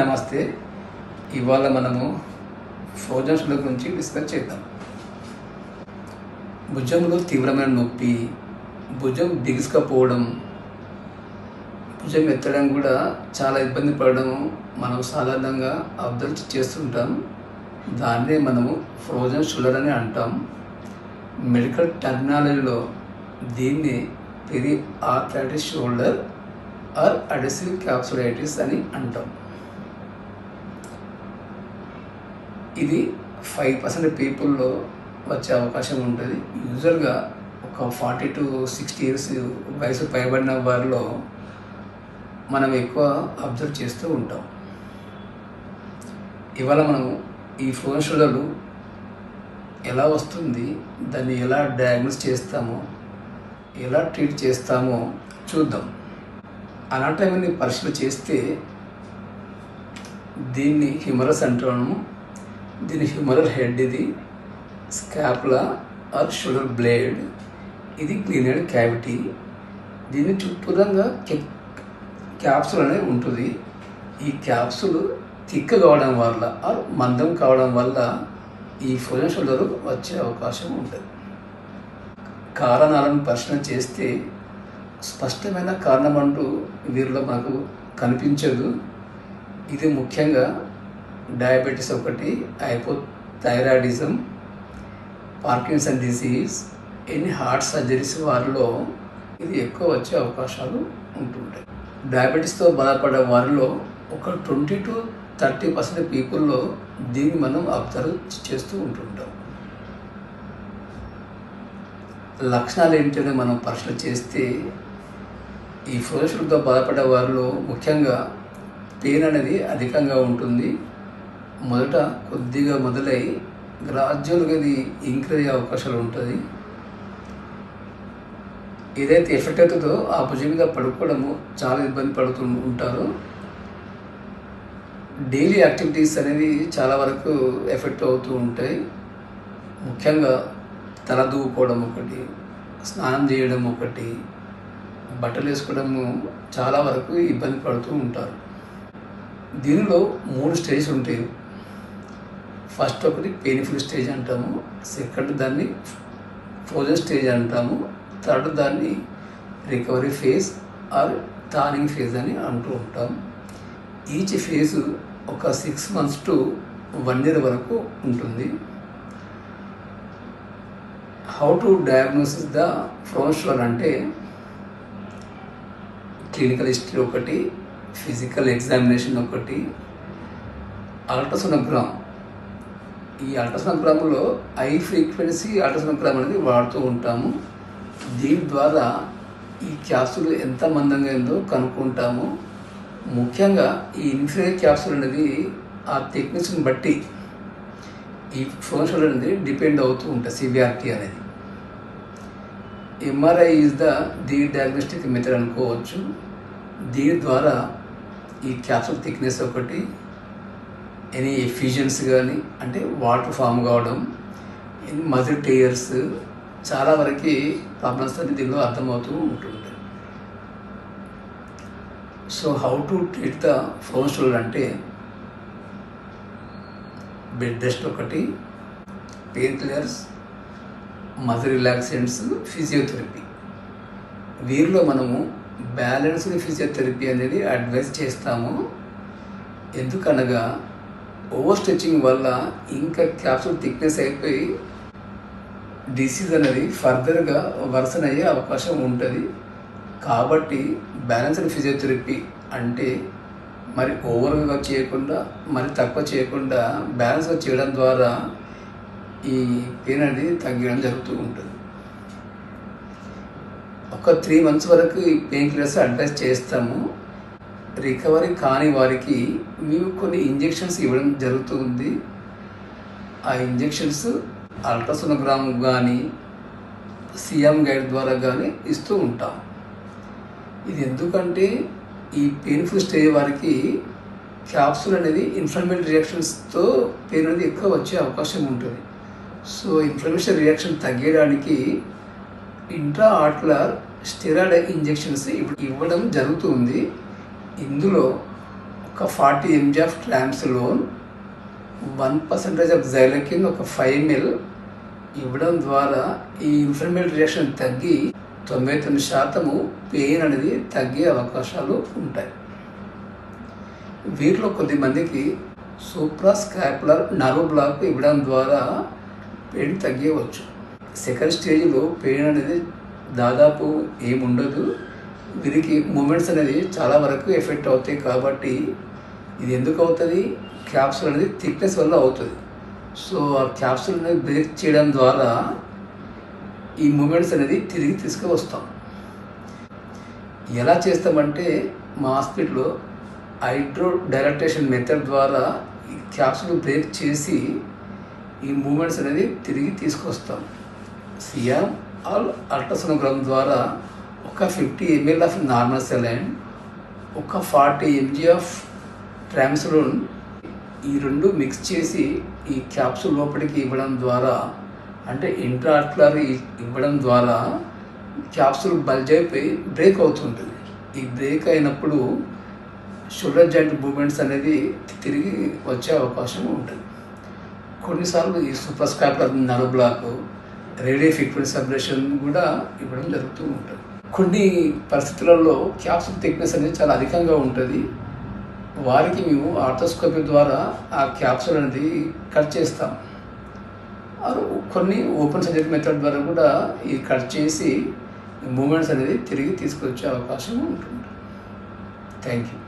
నమస్తే. ఇవాళ మనము ఫ్రోజన్ షోల్డర్ గురించి డిస్కస్ చేద్దాం. భుజంలో తీవ్రమైన నొప్పి, భుజం బిగుసుకపోవడం, భుజం ఎత్తడం కూడా చాలా ఇబ్బంది పడడం మనం సాధారణంగా అబ్జర్వ్ చేస్తుంటాం. దాన్నే మనము ఫ్రోజన్ షోల్డర్ అని అంటాం. మెడికల్ టర్మినాలజీలో దీన్ని periarthritis shoulder or adhesive capsulitis అని అంటాం. ఇది 5% పీపుల్లో వచ్చే అవకాశం ఉంటుంది. యూజువల్గా ఒక 40 to 60 years వయసు పైబడిన వారిలో మనం ఎక్కువ అబ్జర్వ్ చేస్తూ ఉంటాం. ఇవాళ మనము ఈ ఫ్రోజన్ షోల్డర్ ఎలా వస్తుంది, దాన్ని ఎలా డయాగ్నోస్ చేస్తామో, ఎలా ట్రీట్ చేస్తామో చూద్దాం. అనాటమీని పరిశీలన చేస్తే దీన్ని హ్యూమరస్ అంటాము. దీని హ్యూమరల్ హెడ్, ఇది స్కాపులా ఆర్ షోల్డర్ బ్లేడ్, ఇది క్లీనెడ్ క్యావిటీ. దీని చుట్టూరంగా క్యాప్సుల్ అనేది ఉంటుంది. ఈ క్యాప్సుల్ థిక్ కావడం వల్ల ఆర్ మందం కావడం వల్ల ఈ ఫ్రోజన్ షోల్డర్ వచ్చే అవకాశం ఉంటుంది. కారణాలను పరిశీలన చేస్తే స్పష్టమైన కారణం అంటూ వీరిలో మనకు కనిపించదు. ఇది ముఖ్యంగా డయాబెటీస్ ఒకటి, హైపోథైరాయిడిజం, పార్కిన్సన్ డిసీజ్, ఎన్ని హార్ట్ సర్జరీస్ వారిలో ఇది ఎక్కువ వచ్చే అవకాశాలు ఉంటుంటాయి. డయాబెటీస్తో బాధపడే వారిలో ఒక 20 to 30% పీపుల్లో దీన్ని మనం అబ్జర్వ్ చేస్తూ ఉంటుంటాం. లక్షణాలు ఏంటనే మనం పరిశీలన చేస్తే ఈ ఫ్రోజన్ షోల్డర్తో బాధపడే వారిలో ముఖ్యంగా పెయిన్ అనేది అధికంగా ఉంటుంది. మొదట కొద్దిగా మొదలై గ్రాడ్యువల్గా ఇది ఇంక్రీజ్ అయ్యే అవకాశాలు ఉంటుంది. ఏదైతే ఎఫెక్ట్ అవుతుందో ఆ భుజం మీద పడుకోవడము చాలా ఇబ్బంది పడుతూ ఉంటారు. డైలీ యాక్టివిటీస్ అనేది చాలా వరకు ఎఫెక్ట్ అవుతూ ఉంటాయి. ముఖ్యంగా తల దూకోవడం ఒకటి, స్నానం చేయడం ఒకటి, బట్టలు వేసుకోవడము చాలా వరకు ఇబ్బంది పడుతూ ఉంటారు. దీనిలో 3 స్టేజ్ ఉంటాయి. ఫస్ట్ ఒకటి పెయిన్ఫుల్ స్టేజ్ అంటాము, సెకండ్ దాన్ని ఫ్రోజన్ స్టేజ్ అంటాము, థర్డ్ దాన్ని రికవరీ ఫేజ్ ఆర్ థానింగ్ ఫేజ్ అని అంటూ ఉంటాం. ఈచ్ ఫేజ్ ఒక 6 months to 1 year వరకు ఉంటుంది. How to diagnose the frozen shoulder అంటే క్లినికల్ హిస్టరీ ఒకటి, ఫిజికల్ ఎగ్జామినేషన్ ఒకటి, అల్ట్రాసోనోగ్రామ్. ఈ అల్ట్రాసోనోగ్రామ్లో హై ఫ్రీక్వెన్సీ అల్ట్రాసోనోగ్రామ్ అనేది వాడుతూ ఉంటాము. దీని ద్వారా ఈ క్యాప్సుల్ ఎంత మందంగా ఉందో కనుక్కుంటాము. ముఖ్యంగా ఈ ఇన్ఫీరియర్ క్యాప్సుల్ అనేది ఆ థిక్నెస్ని బట్టి ఈ ఫ్రోజన్ షోల్డర్ అనేది డిపెండ్ అవుతూ ఉంటుంది, సివియారిటీ అనేది. MRI is the diagnostic method అనుకోవచ్చు. దీని ద్వారా ఈ క్యాప్సుల్ థిక్నెస్ ఒకటి, ఎనీ ఎఫ్యూజన్స్ కానీ అంటే వాటర్ ఫామ్ కావడం, మజిల్ టేయర్స్, చాలా వరకు ప్రాబ్లమ్స్ అనేది దీనిలో అర్థమవుతూ ఉంటుంది. So how to treat the frozen shoulder అంటే బెడ్ రెస్ట్ ఒకటి, pain killers, muscle relaxants, physiotherapy. వీరిలో మనము బ్యాలెన్స్డ్ ఫిజియోథెరపీ అనేది అడ్వైస్ చేస్తాము. ఎందుకనగా ఓవర్ స్ట్రెచింగ్ వల్ల ఇంకా క్యాప్సుల్ థిక్నెస్ అయిపోయి డిసీజ్ అనేది ఫర్దర్గా వర్సన్ అయ్యే అవకాశం ఉంటుంది. కాబట్టి బ్యాలెన్స్డ్ ఫిజియోథెరపీ అంటే మరి ఓవర్గా చేయకుండా మరి తక్కువ చేయకుండా బ్యాలెన్స్గా చేయడం ద్వారా ఈ పెయిన్ అనేది తగ్గడం జరుగుతూ ఉంటుంది. ఒక 3 months వరకు ఈ పెయిన్ కిల్లర్స్ అడ్వైస్ చేస్తాము. రికవరీ కాని వారికి మేము కొన్ని ఇంజెక్షన్స్ ఇవ్వడం జరుగుతుంది. ఆ ఇంజెక్షన్స్ అల్ట్రాసోనోగ్రామ్ కానీ సిఎం గైడ్ ద్వారా కానీ ఇస్తూ ఉంటాం. ఇది ఎందుకంటే ఈ పెయిన్ఫుల్ స్టేజ్ వారికి క్యాప్సుల్ అనేది ఇన్ఫ్లమేటరీ రియాక్షన్స్తో పెయిన్ అనేది ఎక్కువ వచ్చే అవకాశం ఉంటుంది. సో ఇన్ఫ్లమేషన్ రియాక్షన్ తగ్గడానికి ఇంట్రా ఆర్టికులర్ స్టెరాయిడ్ ఇంజెక్షన్స్ ఇవ్వడం జరుగుతుంది. ఇందులో ఒక 40 mg ఆఫ్ ట్రామ్సిలోన్, 1% ఆఫ్ జైలకిన్, ఒక 5 ml ఇవ్వడం ద్వారా ఈ ఇన్ఫ్లమేటరీ రియాక్షన్ తగ్గి 99% పెయిన్ అనేది తగ్గే అవకాశాలు ఉంటాయి. వీరిలో కొద్దిమందికి సూప్రాస్కాపులర్ నర్వ్ బ్లాక్ ఇవ్వడం ద్వారా పెయిన్ తగ్గవచ్చు. సెకండ్ స్టేజ్లో పెయిన్ అనేది దాదాపు ఏముండదు. వీరికి మూమెంట్స్ అనేది చాలా వరకు ఎఫెక్ట్ అవుతాయి. కాబట్టి ఇది ఎందుకు అవుతుంది? క్యాప్సూల్ అనేది థిక్నెస్ వల్ల అవుతుంది. సో ఆ క్యాప్సూల్ అనేది బ్రేక్ చేయడం ద్వారా ఈ మూమెంట్స్ అనేది తిరిగి తీసుకువస్తాం. ఎలా చేస్తామంటే మా హాస్పిటల్లో హైడ్రో డైలటేషన్ మెథడ్ ద్వారా ఈ క్యాప్సూల్ బ్రేక్ చేసి ఈ మూమెంట్స్ అనేది తిరిగి తీసుకొస్తాం. సియామ్ అల్ట్రాసోనోగ్రామ్ ద్వారా ఒక 50 ml ఆఫ్ నార్మల్ సెలైన్, ఒక 40 mg ఆఫ్ ట్రామ్సిలోన్ ఈ రెండు మిక్స్ చేసి ఈ క్యాప్సూల్ లోపలికి ఇవ్వడం ద్వారా, అంటే ఇంట్రాఆర్టికులర్ ఇవ్వడం ద్వారా క్యాప్సూల్ బల్జ్ అయిపోయి బ్రేక్ అవుతుంటుంది. ఈ బ్రేక్ అయినప్పుడు షోల్డర్ జాయింట్ మూమెంట్స్ అనేది తిరిగి వచ్చే అవకాశం ఉంటుంది. కొన్నిసార్లు ఈ suprascapular nerve block, radio frequency ablation కూడా ఇవ్వడం జరుగుతూ ఉంటుంది. కొన్ని పరిస్థితులలో క్యాప్సూల్ థిక్నెస్ అనేది చాలా అధికంగా ఉంటుంది. వారికి మేము ఆర్థోస్కోపీ ద్వారా ఆ క్యాప్సూల్ అనేది కట్ చేస్తాం. కొన్ని ఓపెన్ సర్జరీ మెథడ్ ద్వారా కూడా ఈ కట్ చేసి మూమెంట్స్ అనేది తిరిగి తీసుకొచ్చే అవకాశం ఉంటుంది. Thank you.